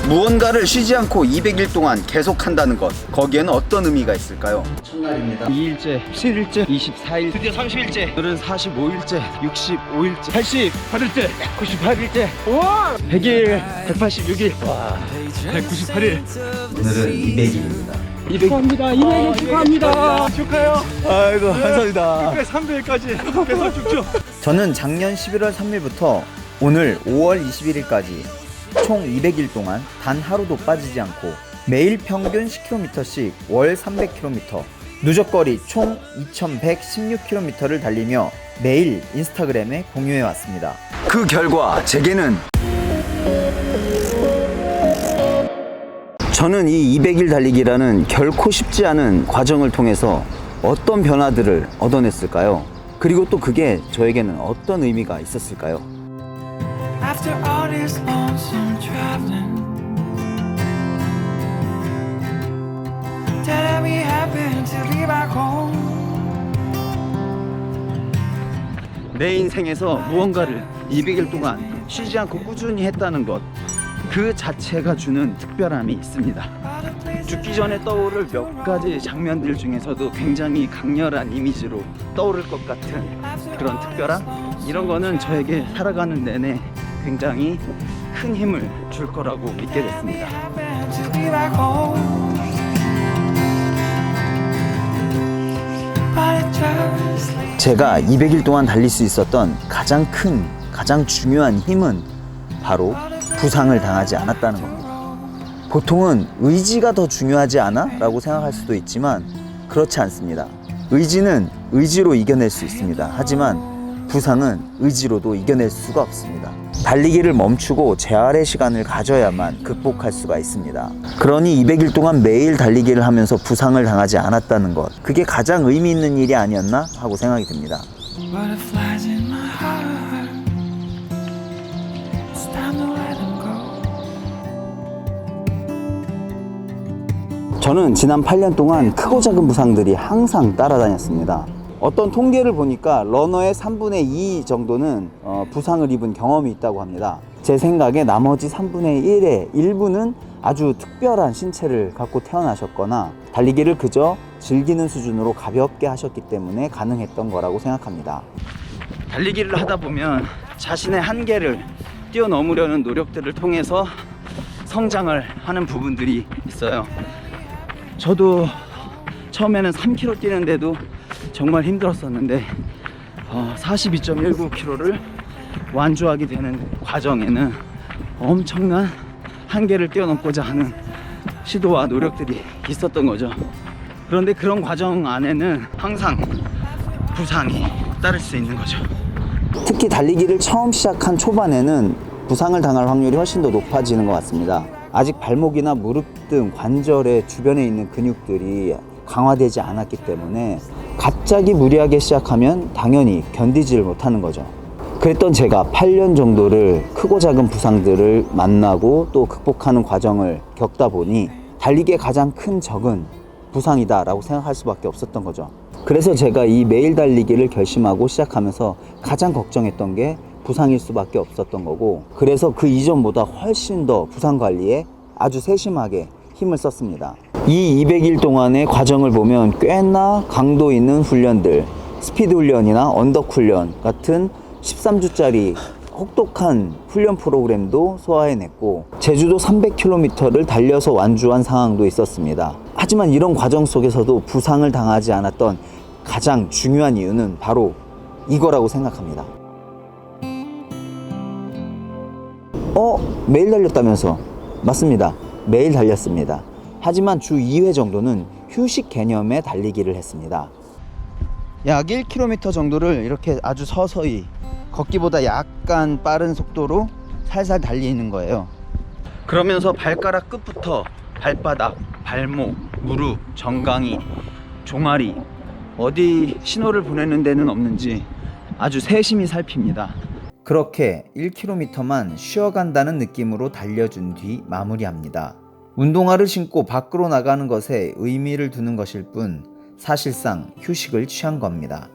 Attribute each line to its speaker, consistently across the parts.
Speaker 1: 무언가를 쉬지 않고 200일 동안 계속한다는 것, 거기에는 어떤 의미가 있을까요? 첫날입니다. 2일째, 7일째, 24일, 드디어 30일째, 오늘은 45일째, 65일째, 88일째, 98일째, 100일, 186일, 와, 198일. 오늘은 200일입니다.
Speaker 2: 축하합니다. 200일 축하합니다.
Speaker 3: 축하해요.
Speaker 1: 아이고, 감사합니다.
Speaker 3: 300일까지 계속 쭉쭉.
Speaker 1: 저는 작년 11월 3일부터 오늘 5월 21일까지 총 200일 동안 단 하루도 빠지지 않고 매일 평균 10km씩 월 300km, 누적거리 총 2116km를 달리며 매일 인스타그램에 공유해 왔습니다. 그 결과 제게는 저는 이 200일 달리기라는 결코 쉽지 않은 과정을 통해서 어떤 변화들을 얻어냈을까요? 그리고 또 그게 저에게는 어떤 의미가 있었을까요?
Speaker 4: After all this lonesome traveling, tell me happen to be back home.
Speaker 1: 내 인생에서 무언가를 200일 동안 쉬지 않고 꾸준히 했다는 것, 그 자체가 주는 특별함이 있습니다. 죽기 전에 떠오를 몇 가지 장면들 중에서도 굉장히 강렬한 이미지로 떠오를 것 같은 그런 특별함? 이런 거는 저에게 살아가는 내내 굉장히 큰 힘을 줄 거라고 믿게 됐습니다.
Speaker 4: To be back home. But it just leaves
Speaker 1: 제가 200일 동안 달릴 수 있었던 가장 큰, 가장 중요한 힘은 바로 부상을 당하지 않았다는 겁니다. 보통은 의지가 더 중요하지 않아? 라고 생각할 수도 있지만 그렇지 않습니다. 의지는 의지로 이겨낼 수 있습니다. 하지만 부상은 의지로도 이겨낼 수가 없습니다. 달리기를 멈추고 재활의 시간을 가져야만 극복할 수가 있습니다. 그러니 200일 동안 매일 달리기를 하면서 부상을 당하지 않았다는 것, 그게 가장 의미 있는 일이 아니었나 하고 생각이 듭니다.
Speaker 4: butterflies in my heart. It's time to let them go.
Speaker 1: 저는 지난 8년 동안 크고 작은 부상들이 항상 따라다녔습니다. 어떤 통계를 보니까 러너의 3분의 2 정도는 부상을 입은 경험이 있다고 합니다. 제 생각에 나머지 3분의 1의 일부는 아주 특별한 신체를 갖고 태어나셨거나 달리기를 그저 즐기는 수준으로 가볍게 하셨기 때문에 가능했던 거라고 생각합니다. 달리기를 하다 보면 자신의 한계를 뛰어넘으려는 노력들을 통해서 성장을 하는 부분들이 있어요. 저도 처음에는 3km 뛰는데도 정말 힘들었었는데 42.19km를 완주하게 되는 과정에는 엄청난 한계를 뛰어넘고자 하는 시도와 노력들이 있었던 거죠. 그런데 그런 과정 안에는 항상 부상이 따를 수 있는 거죠. 특히 달리기를 처음 시작한 초반에는 부상을 당할 확률이 훨씬 더 높아지는 것 같습니다. 아직 발목이나 무릎 등 관절의 주변에 있는 근육들이 강화되지 않았기 때문에 갑자기 무리하게 시작하면 당연히 견디지를 못하는 거죠. 그랬던 제가 8년 정도를 크고 작은 부상들을 만나고 또 극복하는 과정을 겪다 보니 달리기의 가장 큰 적은 부상이다 라고 생각할 수밖에 없었던 거죠. 그래서 제가 이 매일 달리기를 결심하고 시작하면서 가장 걱정했던 게 부상일 수밖에 없었던 거고, 그래서 그 이전보다 훨씬 더 부상 관리에 아주 세심하게 힘을 썼습니다. 이 200일 동안의 과정을 보면 꽤나 강도 있는 훈련들, 스피드 훈련이나 언덕 훈련 같은 13주짜리 혹독한 훈련 프로그램도 소화해냈고, 제주도 300km를 달려서 완주한 상황도 있었습니다. 하지만 이런 과정 속에서도 부상을 당하지 않았던 가장 중요한 이유는 바로 이거라고 생각합니다. 매일 달렸다면서? 맞습니다. 매일 달렸습니다. 하지만 주 2회 정도는 휴식 개념의 달리기를 했습니다. 약 1km 정도를 이렇게 아주 서서히, 걷기보다 약간 빠른 속도로 살살 달리는 거예요. 그러면서 발가락 끝부터 발바닥, 발목, 무릎, 정강이, 종아리, 어디 신호를 보내는 데는 없는지 아주 세심히 살핍니다.
Speaker 5: 그렇게 1km만 쉬어간다는 느낌으로 달려준 뒤 마무리합니다. 운동화를 신고 밖으로 나가는 것에 의미를 두는 것일 뿐 사실상 휴식을 취한 겁니다.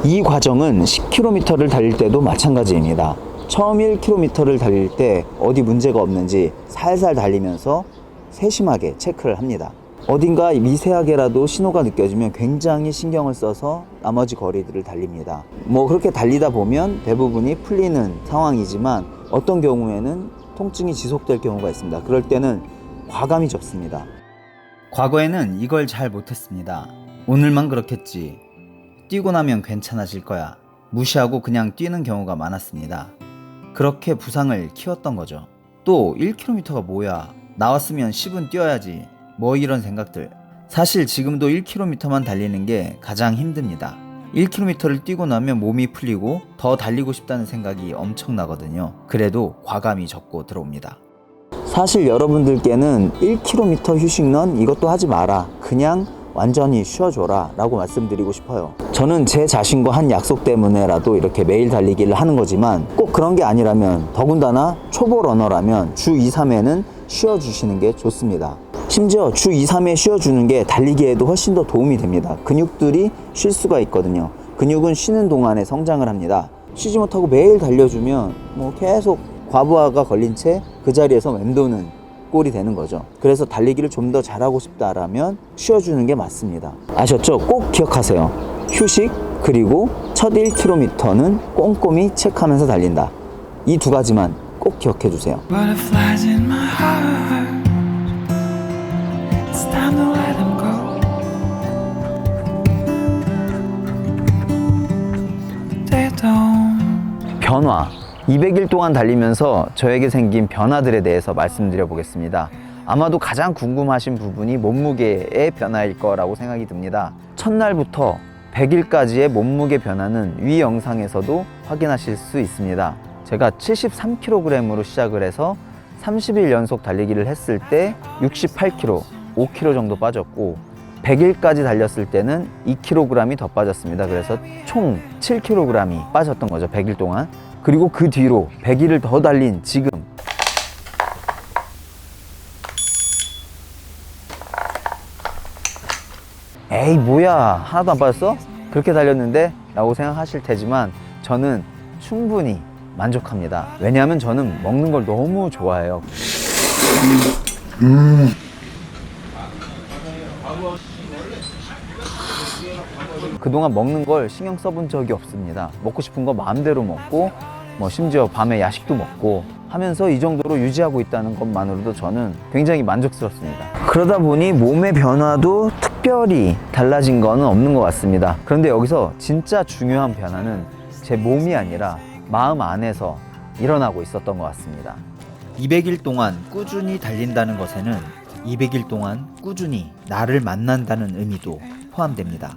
Speaker 5: 이 과정은 10km를 달릴 때도 마찬가지입니다. 처음 1km를 달릴 때 어디 문제가 없는지 살살 달리면서 세심하게 체크를 합니다. 어딘가 미세하게라도 신호가 느껴지면 굉장히 신경을 써서 나머지 거리들을 달립니다. 그렇게 달리다 보면 대부분이 풀리는 상황이지만 어떤 경우에는 통증이 지속될 경우가 있습니다. 그럴 때는 과감히 접습니다. 과거에는 이걸 잘 못했습니다. 오늘만 그렇겠지. 뛰고 나면 괜찮아질 거야. 무시하고 그냥 뛰는 경우가 많았습니다. 그렇게 부상을 키웠던 거죠. 또 1km가 뭐야? 나왔으면 10은 뛰어야지. 이런 생각들. 사실 지금도 1km만 달리는 게 가장 힘듭니다. 1km를 뛰고 나면 몸이 풀리고 더 달리고 싶다는 생각이 엄청나거든요. 그래도 과감히 접고 들어옵니다. 사실 여러분들께는 1km 휴식런 이것도 하지 마라. 그냥 완전히 쉬어줘라 라고 말씀드리고 싶어요. 저는 제 자신과 한 약속 때문에라도 이렇게 매일 달리기를 하는 거지만 꼭 그런 게 아니라면, 더군다나 초보 러너라면 주 2, 3회는 쉬어주시는 게 좋습니다. 심지어 주 2, 3회 쉬어주는 게 달리기에도 훨씬 더 도움이 됩니다. 근육들이 쉴 수가 있거든요. 근육은 쉬는 동안에 성장을 합니다. 쉬지 못하고 매일 달려주면 계속 과부하가 걸린 채 그 자리에서 맴도는 꼴이 되는 거죠. 그래서 달리기를 좀 더 잘하고 싶다라면 쉬어주는 게 맞습니다. 아셨죠? 꼭 기억하세요. 휴식 그리고 첫 1km는 꼼꼼히 체크하면서 달린다. 이 두 가지만 꼭 기억해 주세요.
Speaker 4: Butterflies in my heart. It's time to let them go. They don't.
Speaker 5: 변화. 200일 동안 달리면서 저에게 생긴 변화들에 대해서 말씀드려 보겠습니다. 아마도 가장 궁금하신 부분이 몸무게의 변화일 거라고 생각이 듭니다. 첫날부터 100일까지의 몸무게 변화는 위 영상에서도 확인하실 수 있습니다. 제가 73kg으로 시작을 해서 30일 연속 달리기를 했을 때 68kg, 5kg 정도 빠졌고 100일까지 달렸을 때는 2kg이 더 빠졌습니다. 그래서 총 7kg이 빠졌던 거죠, 100일 동안. 그리고 그 뒤로 100일을 더 달린 지금 에이 뭐야 하나도 안 빠졌어? 그렇게 달렸는데? 라고 생각하실 테지만 저는 충분히 만족합니다. 왜냐하면 저는 먹는 걸 너무 좋아해요. 그동안 먹는 걸 신경 써본 적이 없습니다. 먹고 싶은 거 마음대로 먹고 심지어 밤에 야식도 먹고 하면서 이 정도로 유지하고 있다는 것만으로도 저는 굉장히 만족스럽습니다. 그러다 보니 몸의 변화도 특별히 달라진 거는 없는 것 같습니다. 그런데 여기서 진짜 중요한 변화는 제 몸이 아니라 마음 안에서 일어나고 있었던 것 같습니다. 200일 동안 꾸준히 달린다는 것에는 200일 동안 꾸준히 나를 만난다는 의미도 포함됩니다.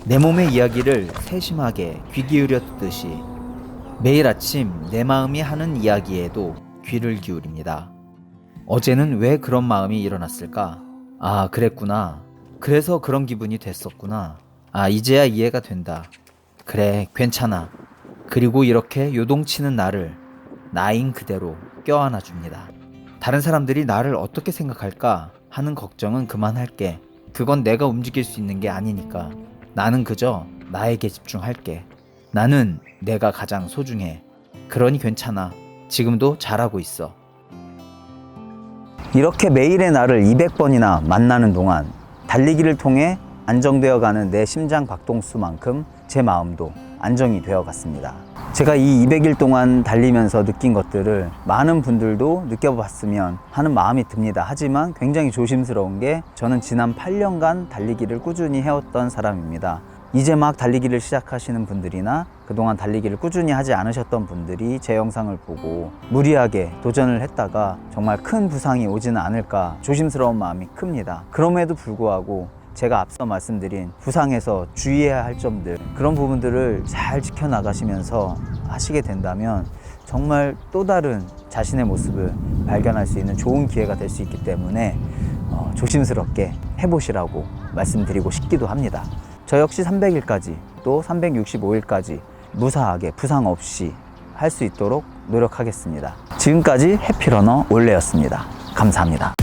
Speaker 5: 내 몸의 이야기를 세심하게 귀 기울여 듣듯이 매일 아침 내 마음이 하는 이야기에도 귀를 기울입니다. 어제는 왜 그런 마음이 일어났을까? 아, 그랬구나. 그래서 그런 기분이 됐었구나. 아, 이제야 이해가 된다. 그래, 괜찮아. 그리고 이렇게 요동치는 나를 나인 그대로 껴안아 줍니다. 다른 사람들이 나를 어떻게 생각할까 하는 걱정은 그만할게. 그건 내가 움직일 수 있는 게 아니니까. 나는 그저 나에게 집중할게. 나는 내가 가장 소중해. 그러니 괜찮아. 지금도 잘하고 있어. 이렇게 매일의 나를 200번이나 만나는 동안 달리기를 통해 안정되어 가는 내 심장 박동수만큼 제 마음도 안정이 되어 갔습니다. 제가 이 200일 동안 달리면서 느낀 것들을 많은 분들도 느껴봤으면 하는 마음이 듭니다. 하지만 굉장히 조심스러운 게 저는 지난 8년간 달리기를 꾸준히 해왔던 사람입니다. 이제 막 달리기를 시작하시는 분들이나 그동안 달리기를 꾸준히 하지 않으셨던 분들이 제 영상을 보고 무리하게 도전을 했다가 정말 큰 부상이 오지는 않을까 조심스러운 마음이 큽니다. 그럼에도 불구하고 제가 앞서 말씀드린 부상에서 주의해야 할 점들, 그런 부분들을 잘 지켜나가시면서 하시게 된다면 정말 또 다른 자신의 모습을 발견할 수 있는 좋은 기회가 될 수 있기 때문에 조심스럽게 해보시라고 말씀드리고 싶기도 합니다. 저 역시 300일까지 또 365일까지 무사하게 부상 없이 할 수 있도록 노력하겠습니다. 지금까지 해피러너 올레였습니다. 감사합니다.